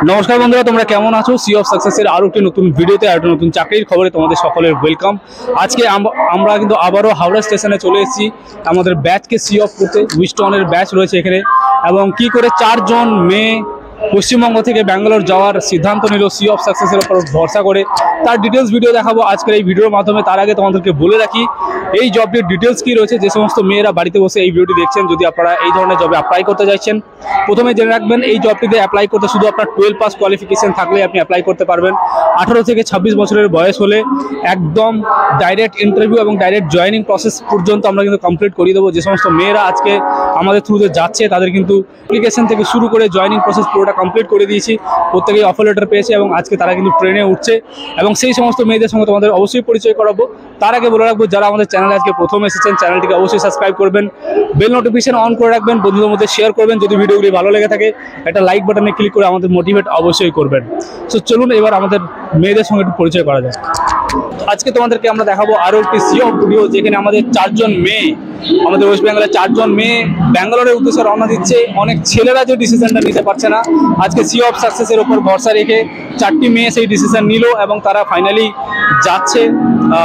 নমস্কার বন্ধুরা, তোমরা কেমন আছো? সি অফ সাকসেসের আরো একটি নতুন ভিডিওতে, আরো নতুন চাকরির খবরে তোমাদের সকলের ওয়েলকাম। আজকে আমরা কিন্তু আবারও হাওড়া স্টেশনে চলে এসেছি আমাদের ব্যাচকে সি অফ করতে। উইস্টনের ব্যাচ রয়েছে এখানে, এবং কি করে 4 জন মেয়ে পশ্চিমবঙ্গ থেকে ব্যাঙ্গালোর যাওয়ার সিদ্ধান্ত নিল সি অফ সাকসেসের উপর ভরসা করে, তার ডিটেলস ভিডিও দেখাবো আজকের এই ভিডিওর মাধ্যমে। তার আগে তোমাদেরকে বলে রাখি এই জবটির ডিটেলস কি রয়েছে। যে সমস্ত মেয়েরা বাড়িতে বসে এই ভিডিওটি দেখছেন, যদি আপনারা এই ধরনের জবে অ্যাপ্লাই করতে চাইছেন, প্রথমে জেনে রাখবেন এই জবটিতে অ্যাপ্লাই করতে শুধু আপনার 12 পাস কোয়ালিফিকেশন থাকলে আপনি অ্যাপ্লাই করতে পারবেন। 18 থেকে 26 বছরের বয়স হলে একদম ডাইরেক্ট ইন্টারভিউ এবং ডাইরেক্ট জয়েনিং প্রসেস পর্যন্ত আমরা কিন্তু কমপ্লিট করিয়ে দেবো। যে সমস্ত মেয়েরা আজকে আমাদের থ্রুতে যাচ্ছে তাদের কিন্তু অ্যাপ্লিকেশন থেকে শুরু করে জয়েনিং প্রসেস পুরোটা কমপ্লিট করে দিয়েছি। প্রত্যেকেই অফার লেটার পেয়েছে এবং আজকে তারা কিন্তু ট্রেনে উঠছে, এবং সেই সমস্ত মেয়েদের সঙ্গে তোমাদের অবশ্যই পরিচয় করাবো। তার আগে বলে রাখবো, যারা আমাদের চ্যানেলে আজকে প্রথম এসেছেন চ্যানেলটিকে অবশ্যই সাবস্ক্রাইব করবেন, বেল নোটিফিকেশন অন করে রাখবেন, বন্ধুদের মধ্যে শেয়ার করবেন। যদি ভিডিওগুলি ভালো লেগে থাকে একটা লাইক বাটনে ক্লিক করে আমাদের মোটিভেট অবশ্যই করবেন। সো চলুন এবার আমাদের মেয়েদের সঙ্গে একটু পরিচয় করা যায়। আজকে তোমাদেরকে আমরা দেখাবো আরও একটি সি অফ ভিডিও, যেখানে আমাদের 4 জন মেয়ে, আমাদের ওয়েস্ট বেঙ্গলের 4 জন মেয়ে ব্যাঙ্গালোরের উদ্দেশ্যে রওনা দিচ্ছে। অনেক ছেলেরা যে ডিসিশনটা নিতে পারছে না, আজকে সি অফ সাকসেসের উপর ভরসা রেখে 4টি মেয়ে সেই ডিসিশন নিল এবং তারা ফাইনালি যাচ্ছে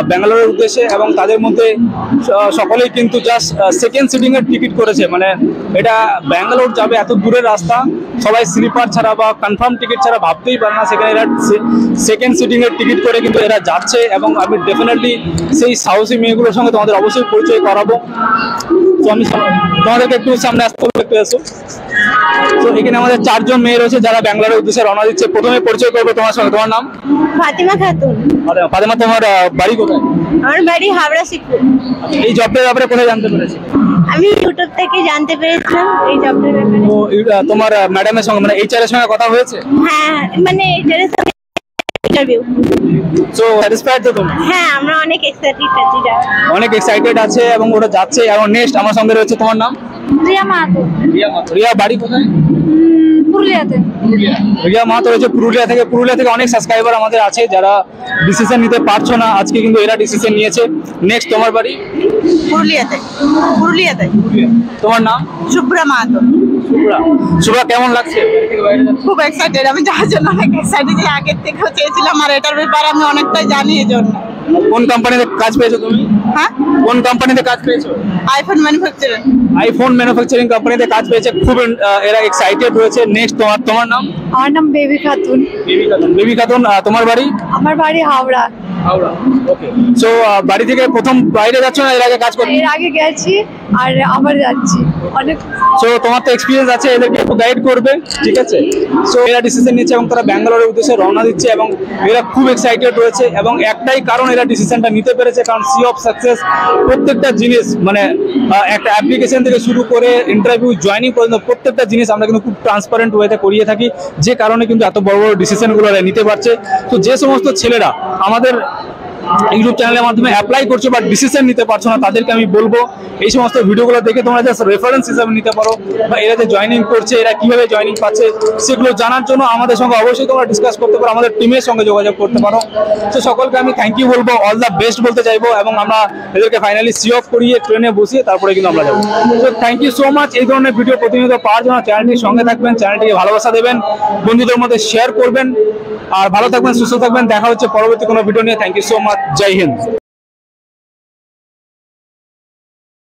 ব্যাঙ্গালোরের উদ্দেশ্যে। এবং তাদের মধ্যে সকলেই কিন্তু জাস্ট সেকেন্ড সিটিংয়ের টিকিট করেছে। মানে এটা ব্যাঙ্গালোর যাবে, এত দূরের রাস্তা, সবাই স্লিপার ছাড়া বা কনফার্ম টিকিট ছাড়া ভাবতেই পারে না। সেখানে এরা সেকেন্ড সিটিংয়ের টিকিট করে কিন্তু এরা যাচ্ছে, এবং আমি ডেফিনেটলি সেই সাহসী মেয়েগুলোর সঙ্গে তোমাদের অবশ্যই পরিচয় করাবো। তো আমি তোমাদেরকে একটু সামনে আসতে হবে, একটু এসো। তো এখানে আমাদের 4 জন মেয়ে রয়েছে যারা ব্যাঙ্গালোরের উদ্দেশ্যে রওনা দিচ্ছে। প্রথমে পরিচয় করবো তোমার সঙ্গে। তোমার নাম? ফাতিমা খাতুন। ফাতিমা, তোমার বাড়ি কোথায়? আমার বাড়ি হাওড়া শিবপুর। এই জবটার ব্যাপারে কোথায় জানতে পেরেছি? আমি ইউটিউব থেকে জানতে পেরেছিলাম এই জবটার ব্যাপারে। তো তোমার ম্যাডামের সঙ্গে, মানে এইচআর এর সঙ্গে কথা হয়েছে? হ্যাঁ, মানে এইটার সাথে ইন্টারভিউ। সো স্যাটিসফাইড তো তুমি? হ্যাঁ, আমরা অনেক এক্সাইটেড আছি। অনেক এক্সাইটেড আছে এবং ওরা যাচ্ছে। এবং নেক্সট আমার সঙ্গে রয়েছে, তোমার নাম? রিয়া মাহাতো। রিয়া বাড়ি কোথায়? পুরুলিয়াতে। রিয়া মাহাতো রয়েছে পুরুলিয়া থেকে। পুরুলিয়া থেকে অনেক সাবস্ক্রাইবার আমাদের আছে যারা ডিসিশন নিতে পারছো না, আজকে কিন্তু এরা ডিসিশন নিয়েছে। নেক্সট তোমার বাড়ি? পুরুলিয়াতে। তোমার নাম? শুভ্রা মাহাতো। শুভ্রা, কেমন লাগছে? খুব এক্সাইটেড। আমি যাওয়ার জন্য অনেক এক্সাইটেড, যে আগের থেকেও চেয়েছিলাম, আর এটার ব্যাপারে আমি অনেকটাই জানি। এই জন্য। কোন কোম্পানিতে কাজ পেয়েছো তুমি? হ্যাঁ, কোন কোম্পানিতে কাজ পেয়েছো? IPhone manufacturer. আইফোন ম্যানুফ্যাকচারিং কোম্পানিতে কাজ পেয়েছে, খুব এরা এক্সাইটেড রয়েছে। নেক্সট তোমার নাম? আমার নাম বেবি খাতুন। বেবি খাতুন, তোমার বাড়ি? আমার বাড়ি হাওড়া। হাওড়া, ওকে। সো বাড়ি থেকে প্রথম বাইরে যাচ্ছ না এর আগে কাজ করতে? এর আগে গেছি আর আবার যাচ্ছি অনেক। সো তোমার তো এক্সপিরিয়েন্স আছে, এদেরকে একটু গাইড করবে, ঠিক আছে? সো এরা ডিসিশন নিচ্ছে এবং তারা ব্যাঙ্গালোরের উদ্দেশ্যে রওনা দিচ্ছে, এবং এরা খুব এক্সাইটেড রয়েছে। এবং একটাই কারণ এরা ডিসিশনটা নিতে পেরেছে, কারণ সি অফ সাকসেস প্রত্যেকটা জিনিস, মানে একটা অ্যাপ্লিকেশন থেকে শুরু করে ইন্টারভিউ জয়েনিং পর্যন্ত প্রত্যেকটা জিনিস আমরা কিন্তু খুব ট্রান্সপারেন্ট ওয়েতে করিয়ে থাকি, যে কারণে কিন্তু এত বড় বড় ডিসিশনগুলো এরা নিতে পারছে। তো যে সমস্ত ছেলেরা আমাদের ইউটিউব চ্যানেলের মাধ্যমে অ্যাপ্লাই করছো বা ডিসিশন নিতে পারছো না, তাদেরকে আমি বলবো এই সমস্ত ভিডিওগুলো দেখে তোমরা জাস্ট রেফারেন্স হিসাবে নিতে পারো, বা এরা যে জয়েনিং করছে এরা কিভাবে জয়েনিং পাচ্ছে সেগুলো জানার জন্য আমাদের সঙ্গে অবশ্যই তোমরা ডিসকাস করতে পারো, আমাদের টিমের সঙ্গে যোগাযোগ করতে পারো। তো সকলকে আমি থ্যাংক ইউ বলবো, অল দ্য বেস্ট বলতে চাইবো, এবং আমরা এদেরকে ফাইনালি সি অফ করিয়ে ট্রেনে বসিয়ে তারপরে কিন্তু আমরা যাবো। তো থ্যাংক ইউ সো মাচ। এই ধরনের ভিডিও প্রতিনিয়ত পাওয়ার জন্য চ্যানেলটির সঙ্গে থাকবেন, চ্যানেলটিকে ভালোবাসা দেবেন, বন্ধুদের মধ্যে শেয়ার করবেন, আর ভালো থাকবেন, সুস্থ থাকবেন। দেখা হচ্ছে পরবর্তী কোনো ভিডিও নিয়ে। Thank you so much. জয় হিন্দ।